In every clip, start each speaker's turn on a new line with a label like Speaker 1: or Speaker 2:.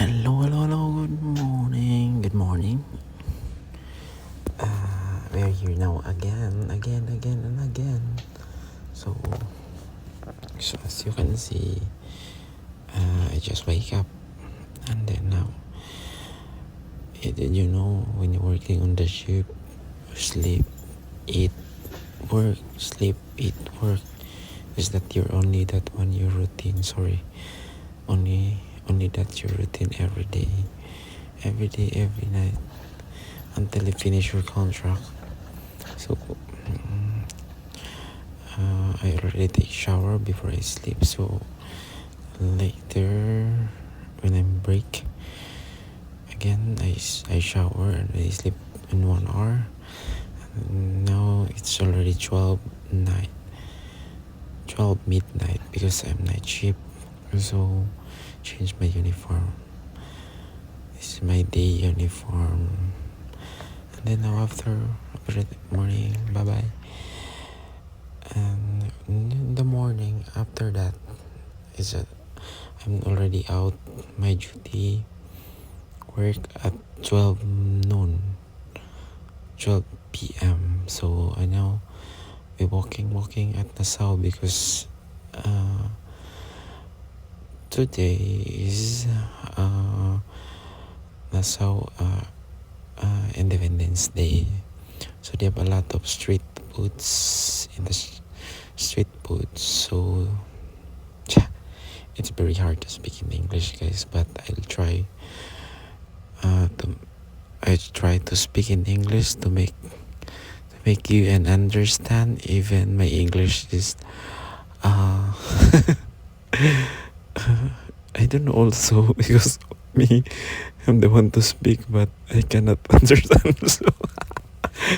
Speaker 1: Hello, good morning. Good morning. We are here now again, and again. So, as you can see, I just wake up, and then now, did you know when you're working on the ship, sleep, eat, work, sleep, eat, work, is that your only that one your routine? Sorry, only that's your routine every day, every night until you finish your contract. So I already take shower before I sleep, so later when I'm break again I shower and I sleep in 1 hour. And now it's already 12 midnight because I'm night shift, so change my uniform. This is my day uniform, and then now after the morning, bye bye. And in the morning after that is I'm already out my duty work at 12 p.m. So I now be walking at Nassau because today is Nassau Independence Day. So they have a lot of street foods in the street foods. So it's very hard to speak in English, guys, but I'll try to speak in English to make you and understand. Even my English is I don't know also because me I'm the one to speak but I cannot understand.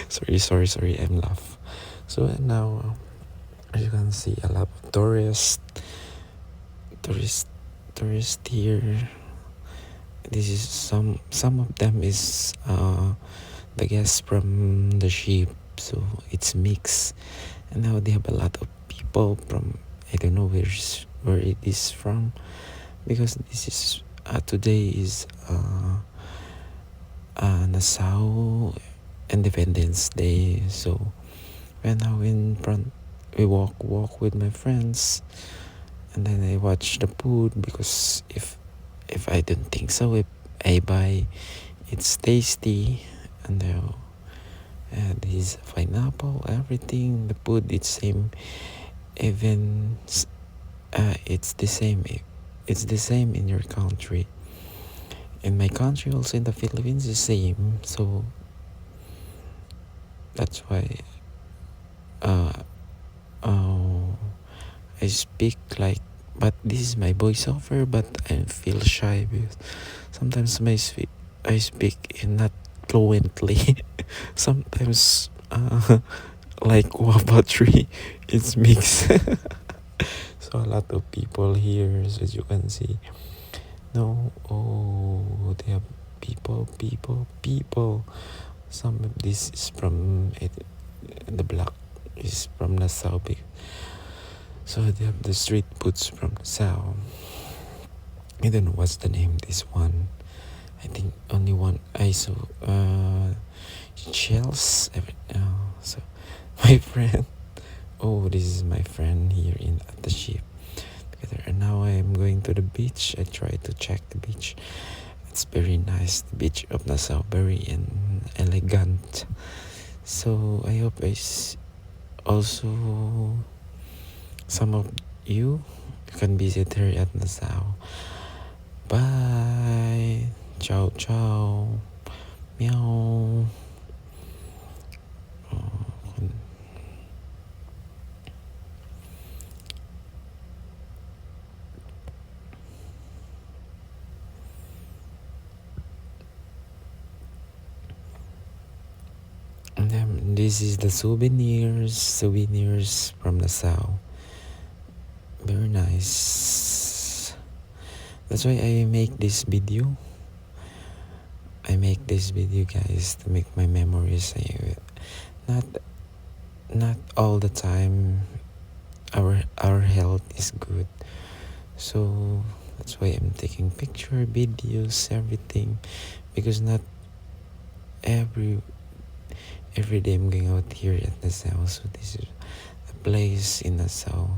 Speaker 1: So sorry I'm laugh. So now as you can see a lot of tourists here. This is some of them is the guests from the ship, so it's mixed. And now they have a lot of people from I don't know where it is from, because this is today is Nassau Independence Day. So when now in front we walk with my friends, and then I watch the food because if I don't think so, if I buy, it's tasty. And now this pineapple, everything, the food it's same. Even it's the same in your country. In my country also in the Philippines is same. So that's why I speak like, but this is my voiceover, but I feel shy because sometimes I speak in not fluently. Sometimes like guava tree, it's mixed. So a lot of people here, as you can see. No, oh, they have people. Some of this is from the black is from Nassau. So they have the street foods from Nassau. I don't know what's the name this one. I think only one. I saw shells. So my friend. Oh, this is my friend here at the ship. And now I am going to the beach. I try to check the beach. It's very nice. The beach of Nassau, very elegant. So I hope also some of you can visit her at Nassau. Bye. Ciao, ciao. Meow. And then this is the souvenirs from Nassau. Very nice. That's why I make this video. Guys, to make my memories. Not all the time our health is good. So That's why I'm taking picture, videos, everything, because not every day I'm going out here at Nassau. So this is a place in Nassau